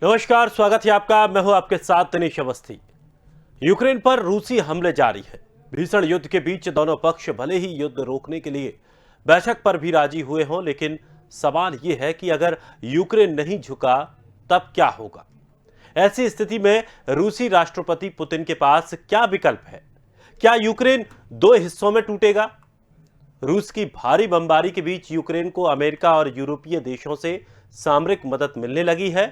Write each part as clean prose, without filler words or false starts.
नमस्कार, स्वागत है आपका। मैं हूं आपके साथ तनीश अवस्थी। यूक्रेन पर रूसी हमले जारी है। भीषण युद्ध के बीच दोनों पक्ष भले ही युद्ध रोकने के लिए बैठक पर भी राजी हुए हों, लेकिन सवाल यह है कि अगर यूक्रेन नहीं झुका तब क्या होगा। ऐसी स्थिति में रूसी राष्ट्रपति पुतिन के पास क्या विकल्प है? क्या यूक्रेन दो हिस्सों में टूटेगा? रूस की भारी बमबारी के बीच यूक्रेन को अमेरिका और यूरोपीय देशों से सामरिक मदद मिलने लगी है।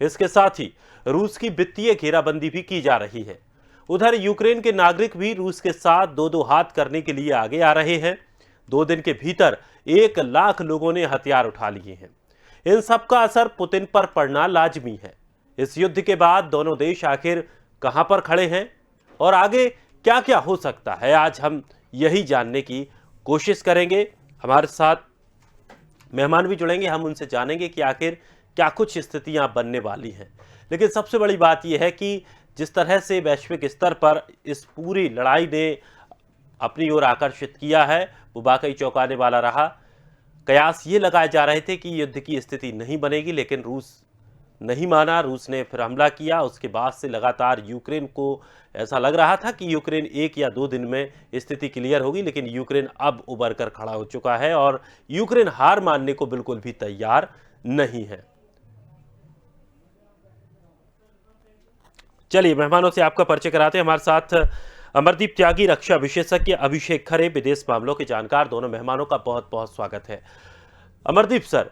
इसके साथ ही रूस की वित्तीय घेराबंदी भी की जा रही है। उधर यूक्रेन के नागरिक भी रूस के साथ दो दो हाथ करने के लिए आगे आ रहे हैं। 2 दिन के भीतर 1 लाख लोगों ने हथियार उठा लिए हैं। इन सब का असर पुतिन पर पड़ना लाजमी है। इस युद्ध के बाद दोनों देश आखिर कहां पर खड़े हैं और आगे क्या क्या हो सकता है, आज हम यही जानने की कोशिश करेंगे। हमारे साथ मेहमान भी जुड़ेंगे, हम उनसे जानेंगे कि आखिर क्या कुछ स्थितियां बनने वाली हैं। लेकिन सबसे बड़ी बात यह है कि जिस तरह से वैश्विक स्तर पर इस पूरी लड़ाई ने अपनी ओर आकर्षित किया है, वो वाकई चौंकाने वाला रहा। कयास ये लगाए जा रहे थे कि युद्ध की स्थिति नहीं बनेगी, लेकिन रूस नहीं माना। रूस ने फिर हमला किया। उसके बाद से लगातार यूक्रेन को ऐसा लग रहा था कि यूक्रेन 1 या 2 दिन में स्थिति क्लियर होगी, लेकिन यूक्रेन अब उबर कर खड़ा हो चुका है और यूक्रेन हार मानने को बिल्कुल भी तैयार नहीं है। चलिए मेहमानों से आपका परिचय कराते हैं। हमारे साथ अमरदीप त्यागी, रक्षा विशेषज्ञ, अभिषेक खरे, विदेश मामलों के जानकार। दोनों मेहमानों का बहुत बहुत स्वागत है। अमरदीप सर,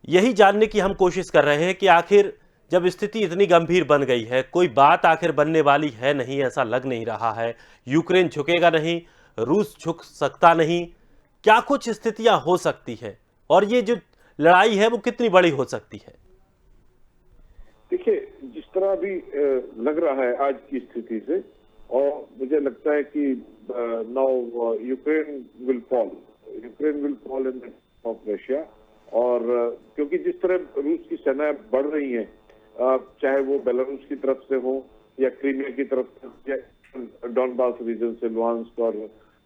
यही जानने की हम कोशिश कर रहे हैं कि आखिर जब स्थिति इतनी गंभीर बन गई है, कोई बात आखिर बनने वाली है नहीं, ऐसा लग नहीं रहा है। यूक्रेन झुकेगा नहीं, रूस झुक सकता नहीं। क्या कुछ स्थितियां हो सकती हैं और ये जो लड़ाई है वो कितनी बड़ी हो सकती है? देखिए, जिस तरह भी लग रहा है आज की स्थिति से, और मुझे लगता है कि now Ukraine will fall in the of Russia. और क्योंकि जिस तरह रूस की सेनाएं बढ़ रही हैं, चाहे वो बेलारूस की तरफ से हो या क्रीमिया की तरफ से या डॉनबास रीजन से, लुहांस्क और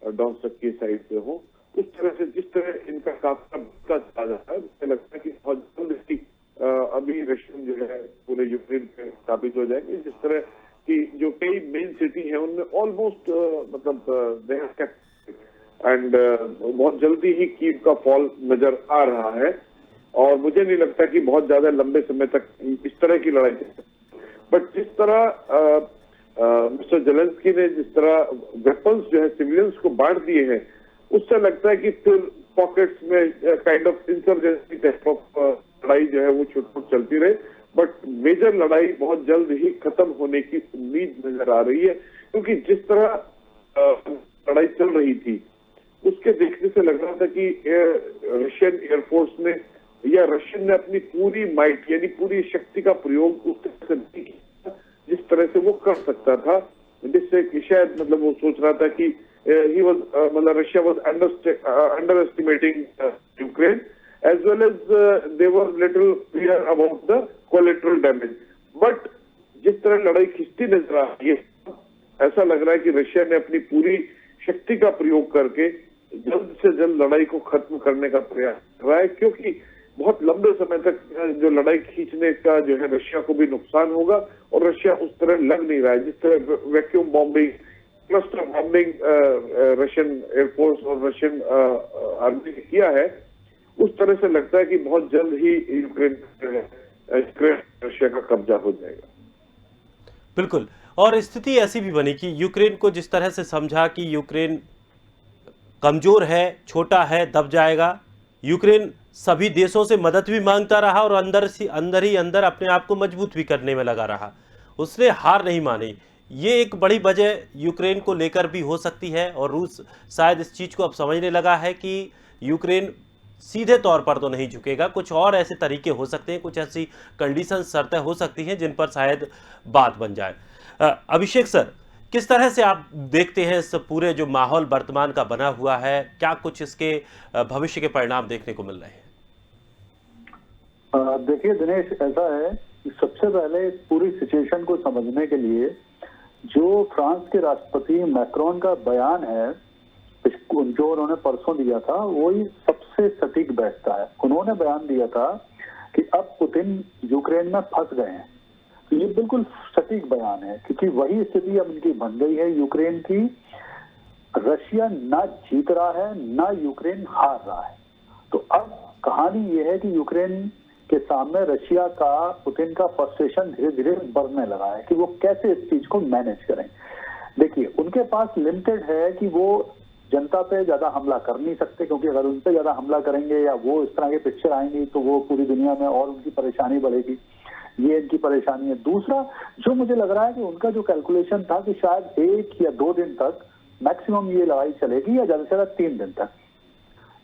डोनेत्स्क की साइड से हो, उस तरह से जिस तरह इनका काफिला बढ़ता चला जाता है, मुझे लगता है कि बहुत जल्द इसकी अभी रशियन जो है पूरे यूक्रेन पे स्थापित हो जाएंगे। जिस तरह की जो कई मेन सिटी है उनमें ऑलमोस्ट मतलब एंड बहुत जल्दी ही कीव का फॉल नजर आ रहा है। और मुझे नहीं लगता कि बहुत ज्यादा लंबे समय तक इस तरह की लड़ाई, बट जिस तरह मिस्टर जेलेंस्की ने जिस तरह वेपन्स जो है सिविलियंस को बांट दिए हैं, उससे लगता है कि फिर पॉकेट्स में kind of insurgency type of लड़ाई जो है वो छुट चलती रहे, बट मेजर लड़ाई बहुत जल्द ही खत्म होने की उम्मीद नजर आ रही है। क्योंकि जिस तरह लड़ाई चल रही थी उसके देखने से लग रहा था कि रशियन एयरफोर्स ने या रशियन ने अपनी पूरी माइट यानी पूरी शक्ति का प्रयोग उस तरह से नहीं किया जिस तरह से वो कर सकता था, जिससे कि शायद मतलब वो सोच रहा था कि he was मतलब Russia was underestimating Ukraine as well as they were little clear about the collateral damage. But जिस तरह लड़ाई खिंचती नजर आ रही है, ऐसा लग रहा है कि रशिया ने अपनी पूरी शक्ति का प्रयोग करके जल्द से जल्द लड़ाई को खत्म करने का प्रयास कर रहा है। क्योंकि बहुत लंबे समय तक जो लड़ाई खींचने का जो है रशिया को भी नुकसान होगा, और रशिया उस तरह लग नहीं रहा है जिस तरह vacuum bombing, cluster bombing Russian air force और रशियन आर्मी ने किया है। उस तरह से लगता है कि बहुत जल्द ही यूक्रेन रशिया का कब्जा हो जाएगा। बिल्कुल, और स्थिति ऐसी भी बनी कि यूक्रेन को जिस तरह से समझा कि यूक्रेन कमजोर है, छोटा है, दब जाएगा। यूक्रेन सभी देशों से मदद भी मांगता रहा और अंदर ही अंदर अपने आप को मजबूत भी करने में लगा रहा। उसने हार नहीं मानी। ये एक बड़ी वजह यूक्रेन को लेकर भी हो सकती है, और रूस शायद इस चीज़ को अब समझने लगा है कि यूक्रेन सीधे तौर पर तो नहीं झुकेगा। कुछ और ऐसे तरीके हो सकते हैं, कुछ ऐसी कंडीशन, शर्तें हो सकती हैं जिन पर शायद बात बन जाए। अभिषेक सर, किस तरह से आप देखते हैं इस पूरे जो माहौल वर्तमान का बना हुआ है, क्या कुछ इसके भविष्य के परिणाम देखने को मिल रहे हैं? देखिए दिनेश, ऐसा है कि सबसे पहले इस पूरी सिचुएशन को समझने के लिए जो फ्रांस के राष्ट्रपति मैक्रोन का बयान है जो उन्होंने परसों दिया था, वही सबसे सटीक बैठता है। उन्होंने बयान दिया था कि अब पुतिन यूक्रेन में फंस गए हैं। तो ये बिल्कुल सटीक बयान है, क्योंकि वही स्थिति अब इनकी बन गई है यूक्रेन की। रशिया ना जीत रहा है, ना यूक्रेन हार रहा है। तो अब कहानी ये है कि यूक्रेन के सामने रशिया का, पुतिन का फ्रस्ट्रेशन धीरे धीरे बढ़ने लगा है कि वो कैसे इस चीज को मैनेज करें। देखिए, उनके पास लिमिटेड है कि वो जनता पे ज्यादा हमला कर नहीं सकते, क्योंकि अगर उन पे ज्यादा हमला करेंगे या वो इस तरह के पिक्चर आएंगी तो वो पूरी दुनिया में और उनकी परेशानी बढ़ेगी। ये इनकी परेशानी है। दूसरा जो मुझे लग रहा है कि उनका जो कैलकुलेशन था कि शायद 1 या 2 दिन तक मैक्सिमम ये लड़ाई चलेगी, या ज्यादा से ज्यादा 3 दिन तक,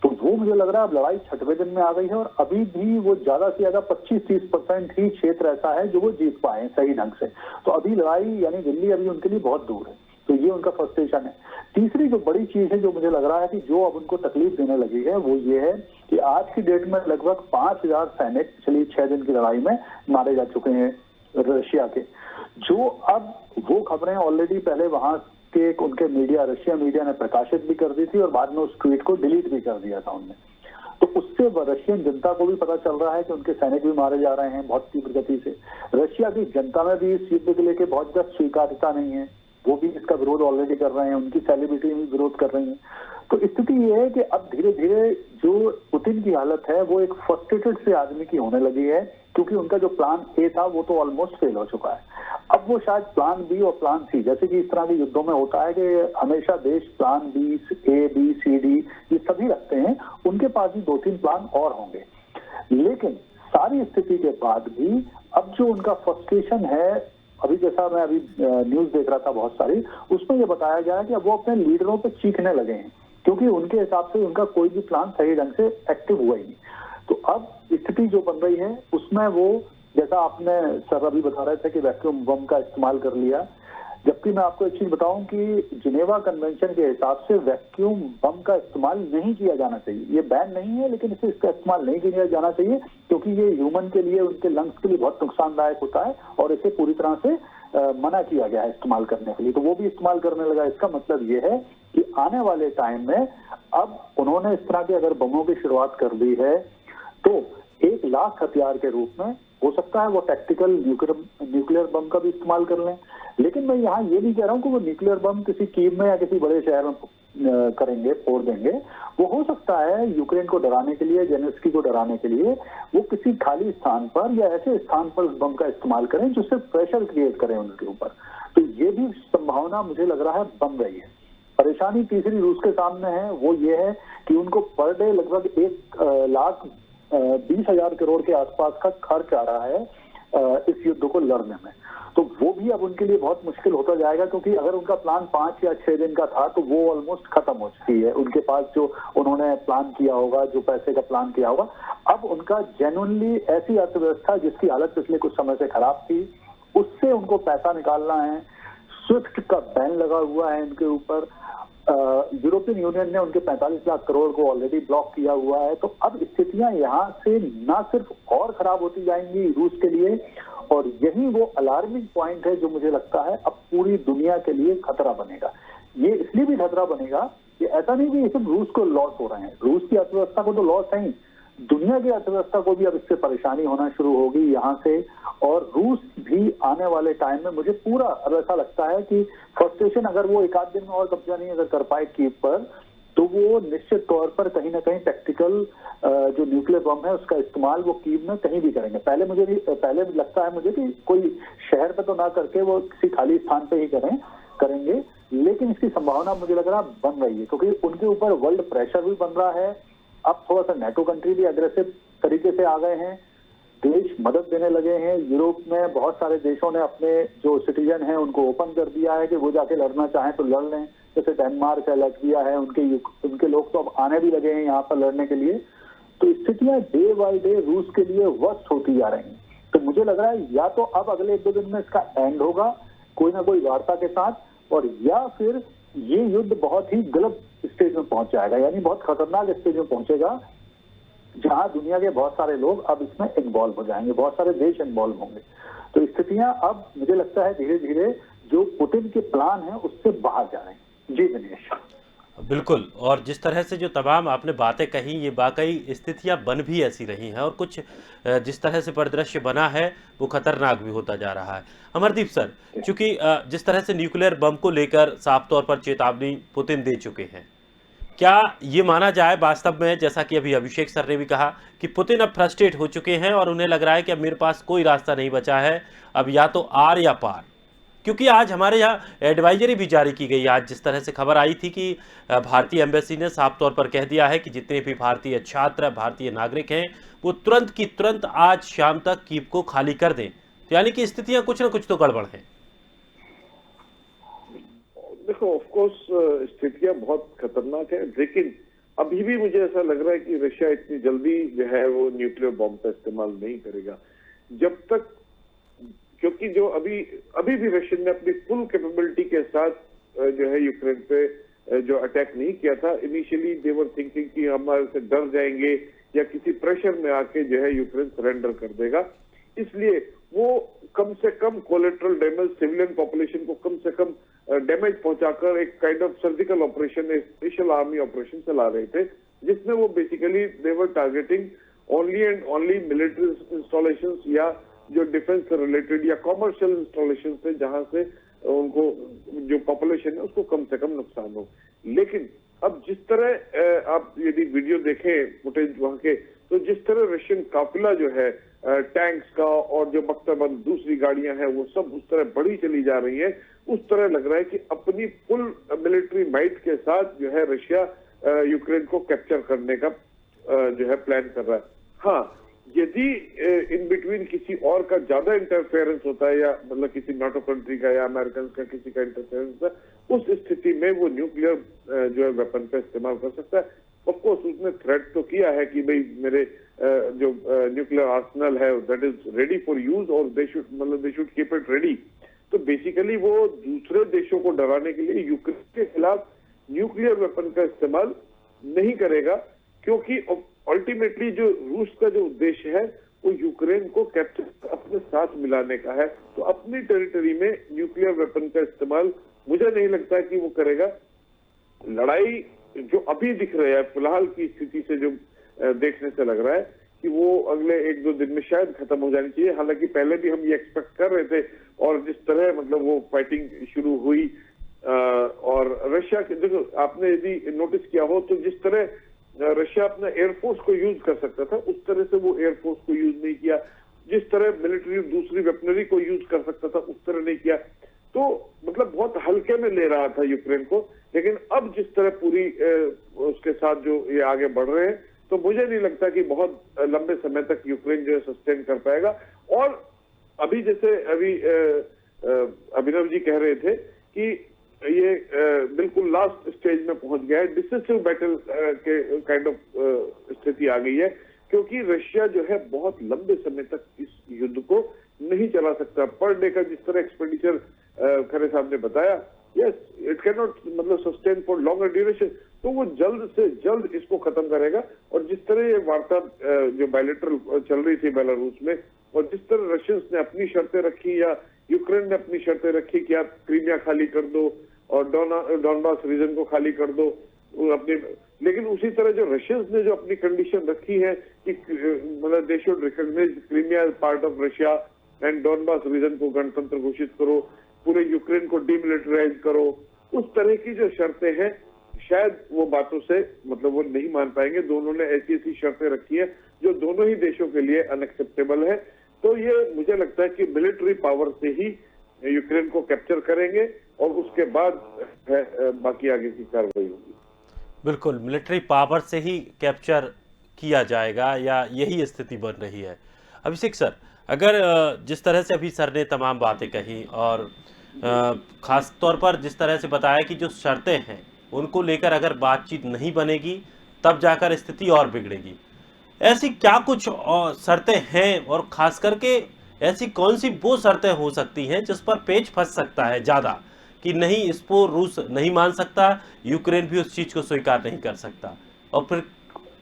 तो वो मुझे लग रहा है अब लड़ाई 6वें दिन में आ गई है। और अभी भी वो ज्यादा से ज्यादा 25-30% ही क्षेत्र ऐसा है जो वो जीत पाए सही ढंग से। तो अभी लड़ाई यानी दिल्ली अभी उनके लिए बहुत दूर है। तो ये उनका फ्रस्ट्रेशन है। तीसरी जो बड़ी चीज है जो मुझे लग रहा है कि जो अब उनको तकलीफ देने लगी है वो ये है कि आज की डेट में लगभग 5000 सैनिक पिछली 6 दिन की लड़ाई में मारे जा चुके हैं रशिया के। जो अब वो खबरें ऑलरेडी पहले वहां के उनके मीडिया, रशिया मीडिया ने प्रकाशित भी कर दी थी और बाद में उस ट्वीट को डिलीट भी कर दिया था उनने। तो उससे रशियन जनता को भी पता चल रहा है कि उनके सैनिक भी मारे जा रहे हैं बहुत तीव्र गति से। रशिया की जनता में भी इस युद्ध को लेकर बहुत ज्यादा स्वीकार्यता नहीं है, वो भी इसका विरोध ऑलरेडी कर रहे हैं, उनकी सेलिब्रिटी भी विरोध कर रही हैं। तो स्थिति ये है कि अब धीरे धीरे जो पुतिन की हालत है वो एक फ्रस्ट्रेटेड से आदमी की होने लगी है, क्योंकि उनका जो प्लान ए था वो तो ऑलमोस्ट फेल हो चुका है। अब वो शायद प्लान बी और प्लान सी, जैसे कि इस तरह के युद्धों में होता है कि हमेशा देश plan B, A B C D ये सभी रखते हैं, उनके पास भी 2-3 प्लान और होंगे। लेकिन सारी स्थिति के बाद भी अब जो उनका फ्रस्ट्रेशन है, अभी जैसा मैं अभी न्यूज देख रहा था बहुत सारी, उसमें ये बताया गया है कि अब वो अपने लीडरों पे चीखने लगे हैं, क्योंकि उनके हिसाब से उनका कोई भी प्लान सही ढंग से एक्टिव हुआ ही नहीं। तो अब स्थिति जो बन रही है उसमें वो, जैसा आपने सर अभी बता रहे थे कि वैक्यूम बम का इस्तेमाल कर लिया, जबकि मैं आपको एक चीज बताऊं कि जिनेवा कन्वेंशन के हिसाब से वैक्यूम बम का इस्तेमाल नहीं किया जाना चाहिए। ये बैन नहीं है, लेकिन इसे इसका इस्तेमाल नहीं किया जाना चाहिए, क्योंकि ये ह्यूमन के लिए, उनके लंग्स के लिए बहुत नुकसानदायक होता है और इसे पूरी तरह से मना किया गया है इस्तेमाल करने के लिए। तो वो भी इस्तेमाल करने लगा। इसका मतलब ये है कि आने वाले टाइम में अब उन्होंने इस तरह के अगर बमों की शुरुआत कर दी है तो 1 लाख हथियार के रूप में हो सकता है वो टैक्टिकल न्यूक्लियर बम का भी इस्तेमाल कर लें। लेकिन मैं यहाँ ये नहीं कह रहा हूँ कि वो न्यूक्लियर बम किसी कीव में या किसी बड़े शहर में करेंगे, फोड़ देंगे। वो हो सकता है यूक्रेन को डराने के लिए, जेलेंस्की को डराने के लिए वो किसी खाली स्थान पर या ऐसे स्थान पर उस बम का इस्तेमाल करें जो सिर्फ प्रेशर क्रिएट करें उनके ऊपर। तो ये भी संभावना मुझे लग रहा है बन रही है। परेशानी तीसरी रूस के सामने है, वो ये है कि उनको पर डे लगभग 1,20,000 करोड़ के आसपास का खर्च आ रहा है इस युद्ध को लड़ने में। तो वो भी अब उनके लिए बहुत मुश्किल होता जाएगा, क्योंकि अगर उनका प्लान 5 या 6 दिन का था तो वो ऑलमोस्ट खत्म हो चुकी है। उनके पास जो उन्होंने प्लान किया होगा, जो पैसे का प्लान किया होगा, अब उनका जेन्युइनली ऐसी अर्थव्यवस्था जिसकी हालत पिछले कुछ समय से खराब थी, उससे उनको पैसा निकालना है। स्विफ्ट का बैन लगा हुआ है इनके ऊपर। यूरोपियन यूनियन ने उनके 45 लाख करोड़ को ऑलरेडी ब्लॉक किया हुआ है। तो अब स्थितियां यहाँ से ना सिर्फ और खराब होती जाएंगी रूस के लिए, और यही वो अलार्मिंग पॉइंट है जो मुझे लगता है अब पूरी दुनिया के लिए खतरा बनेगा। ये इसलिए भी खतरा बनेगा कि ऐसा नहीं कि सिर्फ रूस को लॉस हो रहे हैं, रूस की अर्थव्यवस्था को तो लॉस है ही, दुनिया की अर्थव्यवस्था को भी अब इससे परेशानी होना शुरू होगी यहाँ से। और रूस भी आने वाले टाइम में, मुझे पूरा अब ऐसा लगता है कि फ्रस्ट्रेशन अगर वो 1 आध दिन में और कब्जा नहीं अगर कर पाए कीव पर, तो वो निश्चित तौर पर कहीं ना कहीं टैक्टिकल जो न्यूक्लियर बम है उसका इस्तेमाल वो कीव में कहीं भी करेंगे। पहले लगता है मुझे कि कोई शहर पे तो ना करके वो किसी खाली स्थान पे ही करेंगे, लेकिन इसकी संभावना मुझे लग रहा बन रही है, क्योंकि उनके ऊपर वर्ल्ड प्रेशर भी बन रहा है। अब थोड़ा सा नेटो कंट्री भी अग्रेसिव तरीके से आ गए हैं, देश मदद देने लगे हैं। यूरोप में बहुत सारे देशों ने अपने जो सिटीजन हैं उनको ओपन कर दिया है कि वो जाके लड़ना चाहें तो लड़ लें, जैसे डेनमार्क है, लटविया है, उनके लोग तो अब आने भी लगे हैं यहाँ पर लड़ने के लिए। तो स्थितियां डे बाय डे रूस के लिए वर्स्ट होती जा रही हैं। तो मुझे लग रहा है या तो अब अगले 1-2 दिन में इसका एंड होगा कोई ना कोई वार्ता के साथ, और या फिर ये युद्ध बहुत ही गलत स्टेज में पहुंच जाएगा, यानी बहुत खतरनाक स्टेज में पहुंचेगा, जहां दुनिया के बहुत सारे लोग अब इसमें इन्वॉल्व हो जाएंगे, बहुत सारे देश इन्वॉल्व होंगे। तो स्थितियां अब मुझे लगता है धीरे धीरे जो पुतिन के प्लान है उससे बाहर जा रहे हैं। जी दिनेश। बिल्कुल। और जिस तरह से जो तमाम आपने बातें कही, ये वाकई स्थितियां बन भी ऐसी रही हैं और कुछ जिस तरह से परिदृश्य बना है वो खतरनाक भी होता जा रहा है। अमरदीप सर, चूंकि जिस तरह से न्यूक्लियर बम को लेकर साफ तौर पर चेतावनी पुतिन दे चुके हैं, क्या ये माना जाए वास्तव में, जैसा कि अभी अभिषेक सर ने भी कहा, कि पुतिन अब फ्रस्ट्रेट हो चुके हैं और उन्हें लग रहा है कि अब मेरे पास कोई रास्ता नहीं बचा है, अब या तो आर या पार? क्योंकि आज हमारे यहाँ एडवाइजरी भी जारी की गई। आज जिस तरह से खबर आई थी कि भारतीय एम्बेसी ने साफ तौर पर कह दिया है कि जितने भी भारतीय छात्र, भारतीय नागरिक हैं, वो तुरंत की तुरंत आज शाम तक कीव को खाली कर दें। तो यानी कि स्थितियां कुछ ना कुछ तो गड़बड़ हैं। देखो, ऑफ कोर्स स्थितियां बहुत खतरनाक है, लेकिन अभी भी मुझे ऐसा लग रहा है कि रशिया इतनी जल्दी जो है वो न्यूक्लियर बॉम्ब का इस्तेमाल नहीं करेगा जब तक, क्योंकि जो अभी भी रशियन ने अपनी फुल कैपेबिलिटी के साथ जो है यूक्रेन पे जो अटैक नहीं किया था। इनिशियली दे वर थिंकिंग कि हमारे से डर जाएंगे या किसी प्रेशर में आके जो है यूक्रेन सरेंडर कर देगा, इसलिए वो कम से कम कोलेट्रल डैमेज, सिविलियन पॉपुलेशन को कम से कम डैमेज पहुंचाकर एक काइंड ऑफ सर्जिकल ऑपरेशन, एक स्पेशल आर्मी ऑपरेशन चला रहे थे, जिसमें वो basically they were targeting only and only military installations या जो डिफेंस से रिलेटेड या कॉमर्शियल इंस्टॉलेशन थे, जहां से उनको जो पॉपुलेशन है उसको कम से कम नुकसान हो। लेकिन अब जिस तरह आप यदि वीडियो देखें, फुटेज वहां के, तो जिस तरह रशियन काफिला जो है टैंक्स का और जो बख्तरबंद दूसरी गाड़ियां हैं वो सब उस तरह बढ़ी चली जा रही है, उस तरह लग रहा है कि अपनी फुल मिलिट्री माइट के साथ जो है रशिया यूक्रेन को कैप्चर करने का जो है प्लान कर रहा है। हाँ, यदि इन बिटवीन किसी और का ज्यादा इंटरफेरेंस होता है, या मतलब किसी नाटो कंट्री का या अमेरिकन का किसी का इंटरफेरेंस है, उस स्थिति में वो न्यूक्लियर जो है वेपन का इस्तेमाल कर सकता है। ऑफ कोर्स उसने थ्रेट तो किया है कि भाई मेरे जो न्यूक्लियर आर्सनल है that is ready for use और they should keep it ready. तो बेसिकली वो दूसरे देशों को डराने के लिए यूक्रेन के खिलाफ न्यूक्लियर वेपन का इस्तेमाल नहीं करेगा, क्योंकि अल्टीमेटली जो रूस का जो उद्देश्य है वो यूक्रेन को कैप्चर अपने साथ मिलाने का है। तो अपनी टेरिटरी में न्यूक्लियर वेपन का इस्तेमाल मुझे नहीं लगता कि वो करेगा। लड़ाई जो अभी दिख रहा है फिलहाल की स्थिति से जो देखने से लग रहा है कि वो अगले 1-2 दिन में शायद खत्म हो जानी चाहिए। हालांकि पहले भी हम ये एक्सपेक्ट कर रहे थे, और जिस तरह मतलब वो फाइटिंग शुरू हुई और रशिया के, देखो आपने यदि नोटिस किया हो तो जिस तरह रशिया अपना एयरफोर्स को यूज कर सकता था उस तरह से वो एयरफोर्स को यूज नहीं किया, जिस तरह मिलिट्री दूसरी वेपनरी को यूज कर सकता था उस तरह नहीं किया। तो मतलब बहुत हल्के में ले रहा था यूक्रेन को। लेकिन अब जिस तरह पूरी उसके साथ जो ये आगे बढ़ रहे हैं, तो मुझे नहीं लगता कि बहुत लंबे समय तक यूक्रेन जो है सस्टेन कर पाएगा। और अभी जैसे अभी अभिनव जी कह रहे थे कि ये बिल्कुल लास्ट स्टेज में पहुंच गया है, डिसिसिव बैटल के काइंड ऑफ स्थिति आ गई है, क्योंकि रशिया जो है बहुत लंबे समय तक इस युद्ध को नहीं चला सकता। पर डे का जिस तरह एक्सपेंडिचर खरे साहब ने बताया, यस इट कैन नॉट मतलब सस्टेन फॉर लॉन्गर ड्यूरेशन, तो वो जल्द से जल्द इसको खत्म करेगा। और जिस तरह ये वार्ता जो बायलैटरल चल रही थी बेलारूस में, और जिस तरह रशियंस ने अपनी शर्तें रखी या यूक्रेन ने अपनी शर्तें रखी कि आप क्रीमिया खाली कर दो और डॉनबास रीजन को खाली कर दो अपने, लेकिन उसी तरह जो रशियंस ने जो अपनी कंडीशन रखी है कि मतलब they should recognise Crimea as part of Russia and Donbas region को गणतंत्र घोषित करो, पूरे यूक्रेन को डीमिलिटराइज करो, उस तरह की जो शर्तें हैं शायद वो बातों से मतलब वो नहीं मान पाएंगे। दोनों ने ऐसी ऐसी शर्तें रखी है जो दोनों ही देशों के लिए अनएक्सेप्टेबल है। तो ये मुझे लगता है कि मिलिट्री पावर से ही यूक्रेन को कैप्चर करेंगे और उसके बाद बाकी आगे की कार्रवाई होगी। बिल्कुल, मिलिट्री पावर से ही कैप्चर किया जाएगा, या यही स्थिति बन रही है। अभिषेक सर, अगर जिस तरह से अभी सर ने तमाम बातें कही और खास तौर पर जिस तरह से बताया कि जो शर्तें हैं उनको लेकर अगर बातचीत नहीं बनेगी तब जाकर स्थिति और बिगड़ेगी, ऐसी क्या कुछ शर्तें हैं और खास करके ऐसी कौन सी वो शर्तें हो सकती हैं जिस पर पेच फंस सकता है ज़्यादा, कि नहीं इसको रूस नहीं मान सकता, यूक्रेन भी उस चीज़ को स्वीकार नहीं कर सकता, और फिर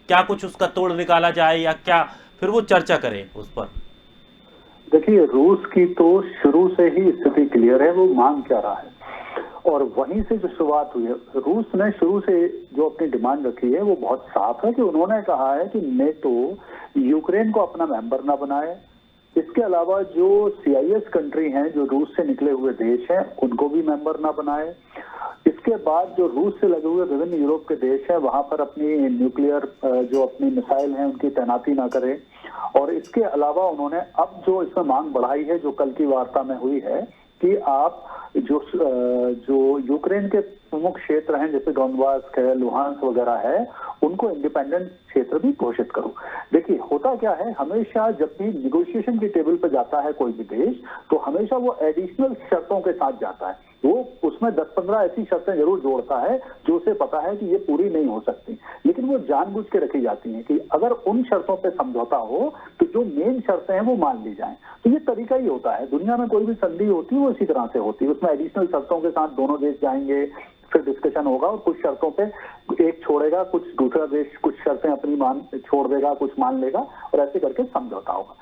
क्या कुछ उसका तोड़ निकाला जाए या क्या फिर वो चर्चा करें उस पर? देखिए, रूस की तो शुरू से ही स्थिति क्लियर है, वो मांग क्या रहा है। और वहीं से जो शुरुआत हुई है, रूस ने शुरू से जो अपनी डिमांड रखी है वो बहुत साफ है कि उन्होंने कहा है कि नेटो यूक्रेन को अपना मेंबर ना बनाए। इसके अलावा जो CIS कंट्री हैं, जो रूस से निकले हुए देश हैं, उनको भी मेंबर ना बनाए। इसके बाद जो रूस से लगे हुए विभिन्न यूरोप के देश हैं, वहां पर अपनी न्यूक्लियर जो अपनी मिसाइल हैं उनकी तैनाती ना करें। और इसके अलावा उन्होंने अब जो इसमें मांग बढ़ाई है, जो कल की वार्ता में हुई है, कि आप जो यूक्रेन के प्रमुख क्षेत्र हैं जैसे डोनबास है, लुहांस्क वगैरह है, उनको इंडिपेंडेंट क्षेत्र भी घोषित करो। देखिए होता क्या है, हमेशा जब भी निगोशिएशन की टेबल पर जाता है कोई भी देश, तो हमेशा वो एडिशनल शर्तों के साथ जाता है। वो उसमें 10-15 ऐसी शर्तें जरूर जोड़ता है जो उसे पता है कि ये पूरी नहीं हो सकती, लेकिन वो जानबूझ के रखी जाती हैं कि अगर उन शर्तों पे समझौता हो तो जो मेन शर्तें हैं वो मान ली जाएं। तो ये तरीका ही होता है, दुनिया में कोई भी संधि होती है वो इसी तरह से होती है। उसमें एडिशनल शर्तों के साथ दोनों देश जाएंगे, फिर डिस्कशन होगा और कुछ शर्तों पे एक छोड़ेगा, कुछ दूसरा देश कुछ शर्तें अपनी छोड़ देगा, कुछ मान लेगा, और ऐसे करके समझौता होगा।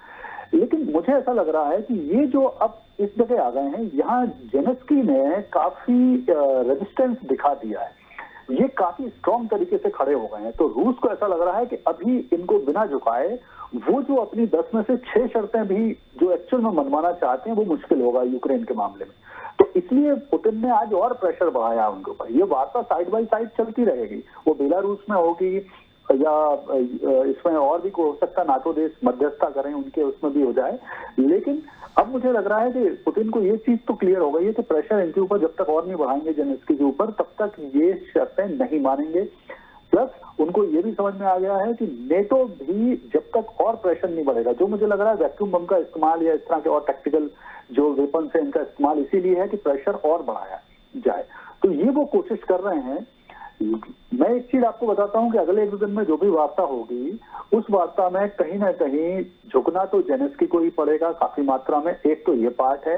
लेकिन मुझे ऐसा लग रहा है कि ये जो अब इस जगह आ गए हैं, यहाँ जेलेंस्की ने काफी रेजिस्टेंस दिखा दिया है, ये काफी स्ट्रॉन्ग तरीके से खड़े हो गए हैं। तो रूस को ऐसा लग रहा है कि अभी इनको बिना झुकाए वो जो अपनी 10 में से 6 शर्तें भी जो एक्चुअल में मनवाना चाहते हैं वो मुश्किल होगा यूक्रेन के मामले में। तो इसलिए पुतिन ने आज और प्रेशर बढ़ाया उनके ऊपर। ये वार्ता साइड बाय साइड चलती रहेगी, वो बेलारूस में होगी या इसमें और भी हो सकता नाटो देश मध्यस्थता करें, उनके उसमें भी हो जाए। लेकिन अब मुझे लग रहा है कि पुतिन को ये चीज तो क्लियर हो गई है कि प्रेशर इनके ऊपर जब तक और नहीं बढ़ाएंगे जेलेंस्की के ऊपर, तब तक ये शर्तें नहीं मानेंगे। प्लस उनको ये भी समझ में आ गया है कि नेटो भी जब तक और प्रेशर नहीं बढ़ेगा, जो मुझे लग रहा है वैक्यूम बम का इस्तेमाल या इस तरह के और टैक्टिकल जो वेपन है इनका इस्तेमाल इसीलिए है कि प्रेशर और बढ़ाया जाए। तो ये वो कोशिश कर रहे हैं। मैं एक चीज आपको बताता हूं कि अगले 1-2 दिन में जो भी वार्ता होगी, उस वार्ता में कहीं ना कहीं झुकना तो जेलेंस्की को ही पड़ेगा काफी मात्रा में। एक तो ये पार्ट है।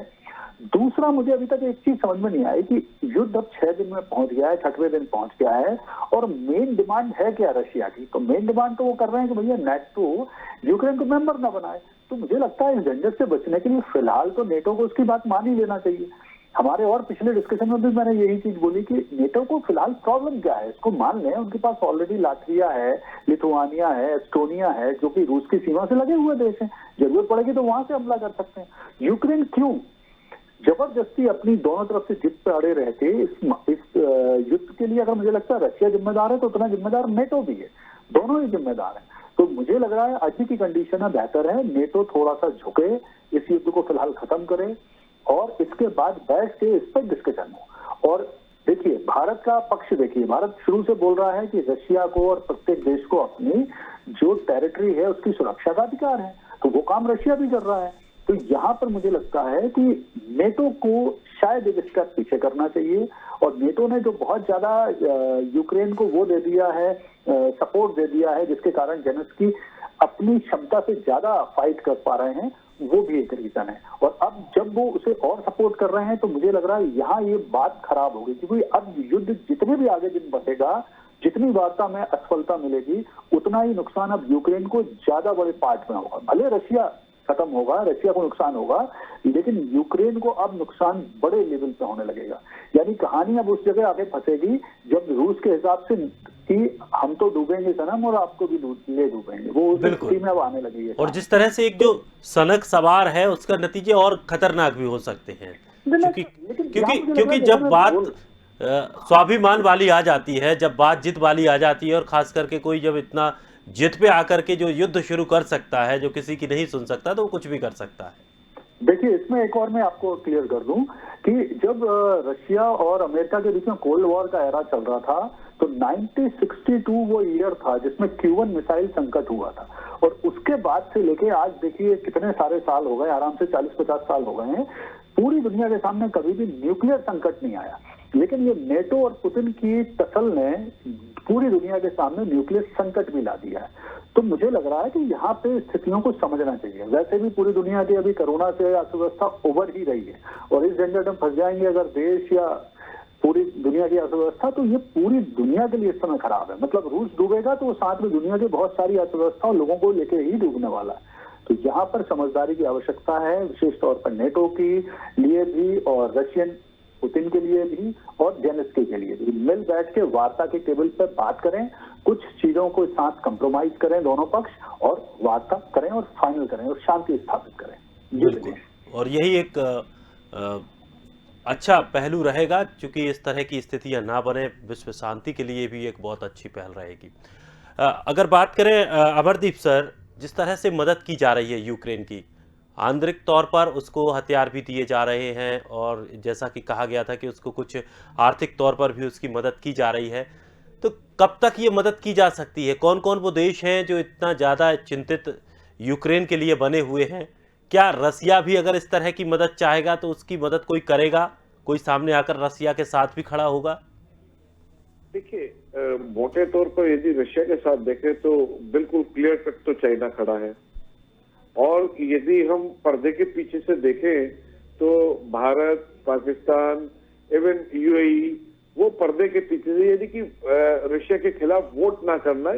दूसरा, मुझे अभी तक एक चीज समझ में नहीं आई कि युद्ध अब 6 दिन में पहुंच गया है, 6वें दिन पहुंच गया है, और मेन डिमांड है क्या रशिया की? तो मेन डिमांड तो वो कर रहे हैं कि भैया नेटो यूक्रेन को मेंबर ना बनाए। तो मुझे लगता है इस झंझट से बचने के लिए फिलहाल तो नेटो को उसकी बात मान ही लेना चाहिए। हमारे और पिछले डिस्कशन में भी मैंने यही चीज बोली कि नेटो को फिलहाल प्रॉब्लम क्या है, इसको मान लें। उनके पास ऑलरेडी लाटविया है, लिथुआनिया है, एस्टोनिया है, जो कि रूस की सीमा से लगे हुए देश हैं। जरूरत पड़ेगी तो वहां से हमला कर सकते हैं। यूक्रेन क्यों जबरदस्ती अपनी दोनों तरफ से जिद पे अड़े रहते इस युद्ध के लिए? अगर मुझे लगता है रशिया जिम्मेदार है तो उतना जिम्मेदार नेटो भी है, दोनों ही जिम्मेदार हैं। तो मुझे लग रहा है आज की कंडीशन में बेहतर है नेटो थोड़ा सा झुके, इस युद्ध को फिलहाल खत्म करे और इसके बाद बैठ के इस पर डिस्कशन हो। और देखिए भारत का पक्ष देखिए, भारत शुरू से बोल रहा है कि रशिया को और प्रत्येक देश को अपनी जो टेरिटरी है उसकी सुरक्षा का अधिकार है, तो वो काम रशिया भी कर रहा है। तो यहाँ पर मुझे लगता है कि नेटो को शायद एक स्टेप पीछे करना चाहिए। और नेटो ने जो बहुत ज्यादा यूक्रेन को वो दे दिया है, सपोर्ट दे दिया है, जिसके कारण जेलेंस्की अपनी क्षमता से ज्यादा फाइट कर पा रहे हैं, वो भी एक रीजन है। और अब जब वो उसे और सपोर्ट कर रहे हैं तो मुझे लग रहा है यहाँ ये बात खराब होगी, क्योंकि अब युद्ध जितने भी आगे दिन बढ़ेगा, जितनी वार्ता में असफलता मिलेगी, उतना ही नुकसान अब यूक्रेन को ज्यादा बड़े पार्ट में होगा। भले रशिया खत्म होगा, रशिया को नुकसान होगा, लेकिन यूक्रेन को अब नुकसान बड़े लेवल पे होने लगेगा। यानी कहानी अब उस जगह आगे फंसेगी जब रूस के हिसाब से कि हम तो डूबेंगे सनम और आपको भी ले डूबेंगे, वो उस स्थिति में अब आने लगी है। और जिस तरह से एक जो सनक सवार है उसका नतीजे और खतरनाक भी हो सकते हैं, क्योंकि जब बात स्वाभिमान वाली आ जाती है, जब बात जिद वाली आ जाती है, और खास करके कोई जब इतना जिद पे आकर के जो युद्ध शुरू कर सकता है, जो किसी की नहीं सुन सकता, तो वो कुछ भी कर सकता है। देखिए इसमें एक और मैं आपको क्लियर कर दूं कि जब रशिया और अमेरिका के बीच में कोल्ड वॉर का एरा चल रहा था, तो 1962 वो ईयर था जिसमें क्यूबन मिसाइल संकट हुआ था। और उसके बाद से लेके आज देखिए कितने सारे साल हो गए, आराम से 40-50 साल हो गए हैं, पूरी दुनिया के सामने कभी भी न्यूक्लियर संकट नहीं आया। लेकिन ये नेटो और पुतिन की टसल ने पूरी दुनिया के सामने न्यूक्लियर संकट भी ला दिया है। तो मुझे लग रहा है कि यहाँ पे स्थितियों को समझना चाहिए। वैसे भी पूरी दुनिया की अभी कोरोना से अर्थव्यवस्था उभर ही रही है, और इस झंझट में फंस जाएंगे अगर देश या पूरी दुनिया की अर्थव्यवस्था, तो ये पूरी दुनिया के लिए इस समय खराब है। मतलब रूस डूबेगा तो साथ में दुनिया की बहुत सारी अर्थव्यवस्था और लोगों को लेकर ही डूबने वाला है। तो यहाँ पर समझदारी की आवश्यकता है, विशेष तौर पर नेटो की लिए भी और रशियन पुतिन के लिए भी और जेलेंस्की के लिए भी। मिल बैठ के वार्ता के टेबल पर बात करें, कुछ चीजों को साथ कंप्रोमाइज करें दोनों पक्ष, और वार्ता करें और फाइनल करें और शांति स्थापित करें। बिल्कुल, और यही एक अच्छा पहलू रहेगा, क्योंकि इस तरह की स्थितियां ना बने, विश्व शांति के लिए भी एक बहुत अच्छी पहल रहेगी। अगर बात करें अमरदीप सर, जिस तरह से मदद की जा रही है यूक्रेन की, आंतरिक तौर पर उसको हथियार भी दिए जा रहे हैं और जैसा कि कहा गया था कि उसको कुछ आर्थिक तौर पर भी उसकी मदद की जा रही है, तो कब तक ये मदद की जा सकती है? कौन कौन वो देश हैं जो इतना ज़्यादा चिंतित यूक्रेन के लिए बने हुए हैं? क्या रसिया भी अगर इस तरह की मदद चाहेगा तो उसकी मदद कोई करेगा? कोई सामने आकर रसिया के साथ भी खड़ा होगा? देखिए, मोटे तौर पर यदि रशिया के साथ देखें तो बिल्कुल क्लियर कट तो चाइना खड़ा है, और यदि हम पर्दे के पीछे से देखें तो भारत, पाकिस्तान, इवन यूएई, वो पर्दे के पीछे से, यदि कि रशिया के खिलाफ वोट ना करना,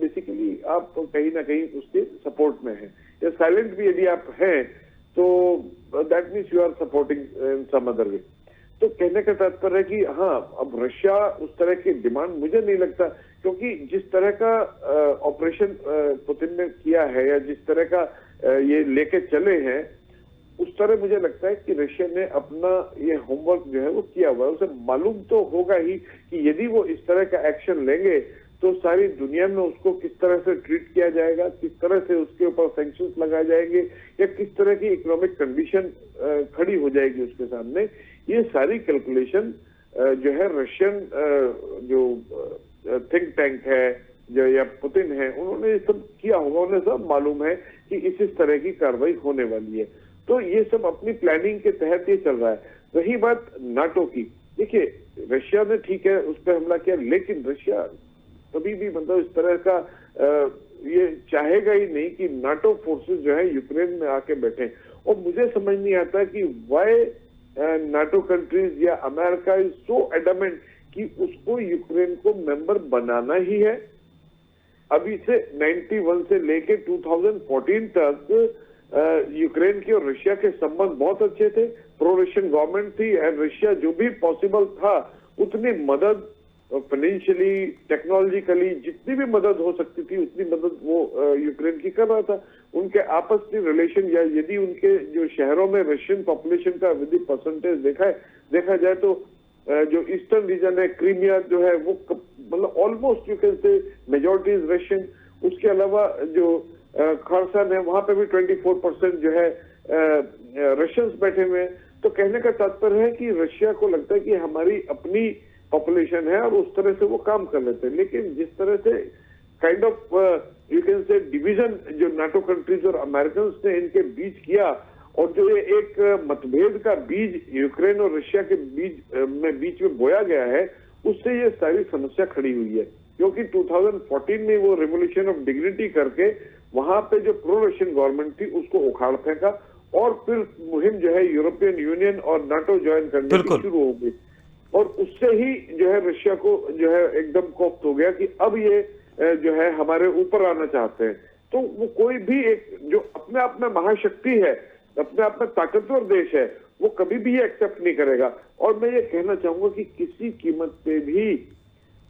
बेसिकली आप कहीं ना कहीं उसके सपोर्ट में हैं, या साइलेंट भी यदि आप हैं तो that means you are supporting in some other way. तो कहने का तात्पर्य है कि हाँ, अब रशिया उस तरह की डिमांड मुझे नहीं लगता, क्योंकि जिस तरह का ऑपरेशन पुतिन ने किया है या जिस तरह का ये लेके चले हैं, उस तरह मुझे लगता है कि रशिया ने अपना ये होमवर्क जो है वो किया हुआ है। उसे मालूम तो होगा ही कि यदि वो इस तरह का एक्शन लेंगे तो सारी दुनिया में उसको किस तरह से ट्रीट किया जाएगा, किस तरह से उसके ऊपर सैंक्शंस लगाए जाएंगे, या किस तरह की इकोनॉमिक कंडीशन खड़ी हो जाएगी उसके सामने। ये सारी कैलकुलेशन जो है रशियन जो थिंक टैंक है जो या पुतिन है, उन्होंने ये सब किया होगा, उन्हें सब मालूम है कि इस तरह की कार्रवाई होने वाली है। तो ये सब अपनी प्लानिंग के तहत ये चल रहा है। रही बात नाटो की, देखिए रशिया ने ठीक है उस पर हमला किया, लेकिन रशिया कभी भी मतलब इस तरह का ये चाहेगा ही नहीं कि नाटो फोर्सेस जो है यूक्रेन में आके बैठे। और मुझे समझ नहीं आता कि वाई नाटो कंट्रीज या अमेरिका इज सो एडमेंट कि उसको यूक्रेन को मेंबर बनाना ही है। अभी से 91 से लेके 2014 तक यूक्रेन के और रशिया के संबंध बहुत अच्छे थे, प्रो रशियन गवर्नमेंट थी, एंड रशिया जो भी पॉसिबल था उतनी मदद फाइनेंशियली, टेक्नोलॉजिकली, जितनी भी मदद हो सकती थी उतनी मदद वो यूक्रेन की कर रहा था। उनके आपस में रिलेशन, या यदि उनके जो शहरों में रशियन पॉपुलेशन का यदि परसेंटेज देखा जाए तो जो ईस्टर्न रीजन है, क्रीमिया जो है वो मतलब almost you can say majority is Russian. उसके अलावा जो खरसन है वहां पे भी 24% जो है रशियंस बैठे हुए हैं। तो कहने का तात्पर्य है कि रशिया को लगता है कि हमारी अपनी पॉपुलेशन है और उस तरह से वो काम कर लेते हैं। लेकिन जिस तरह से kind of you can say division जो नाटो कंट्रीज और अमेरिकन ने इनके बीच किया, और जो ये एक मतभेद का बीज यूक्रेन और रशिया के बीच में बोया गया है, उससे ये सारी समस्या खड़ी हुई है। क्योंकि 2014 में वो रिवोल्यूशन ऑफ डिग्निटी करके वहां पे जो प्रो रशियन गवर्नमेंट थी उसको उखाड़ फेंका, और फिर मुहिम जो है यूरोपियन यूनियन और नाटो ज्वाइन करने की शुरू हो गई। और उससे ही जो है रशिया को जो है एकदम कोफ्त हो गया कि अब ये जो है हमारे ऊपर आना चाहते हैं। तो वो कोई भी एक जो अपने आप में महाशक्ति है, अपने आप में ताकतवर देश है, वो कभी भी ये एक्सेप्ट नहीं करेगा। और मैं ये कहना चाहूंगा कि किसी कीमत पे भी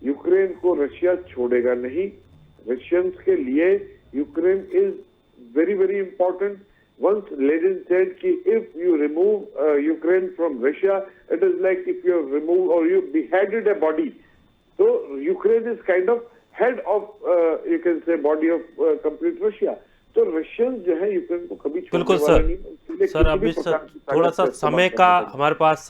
यूक्रेन को रशिया छोड़ेगा नहीं। रशियंस के लिए Ukraine is very very important. Once Lenin said कि if you remove Ukraine from Russia, it is like if you remove or you beheaded a body. So Ukraine is kind of head of you can say body of complete Russia. तो Russians जो है Ukraine को कभी छोड़ने वाले नहीं। Sir अभी थोड़ा सा समय का हमारे पास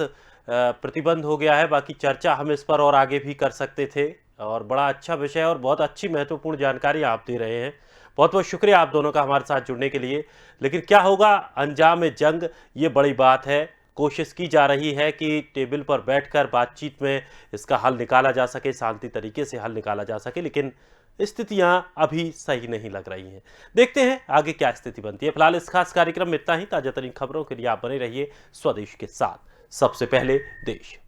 प्रतिबंध हो गया है, बाकी चर्चा हम इस पर और आगे भी कर सकते थे, और बड़ा अच्छा विषय और बहुत अच्छी महत्वपूर्ण जानकारी आप दे रहे हैं। बहुत बहुत शुक्रिया आप दोनों का हमारे साथ जुड़ने के लिए। लेकिन क्या होगा अंजाम जंग, ये बड़ी बात है। कोशिश की जा रही है कि टेबल पर बैठकर बातचीत में इसका हल निकाला जा सके, शांति तरीके से हल निकाला जा सके, लेकिन स्थितियां अभी सही नहीं लग रही हैं। देखते हैं आगे क्या स्थिति बनती है। फिलहाल इस खास कार्यक्रम में इतना ही। ताजा तरीन खबरों के लिए आप बने रहिए स्वदेश के साथ। सबसे पहले देश।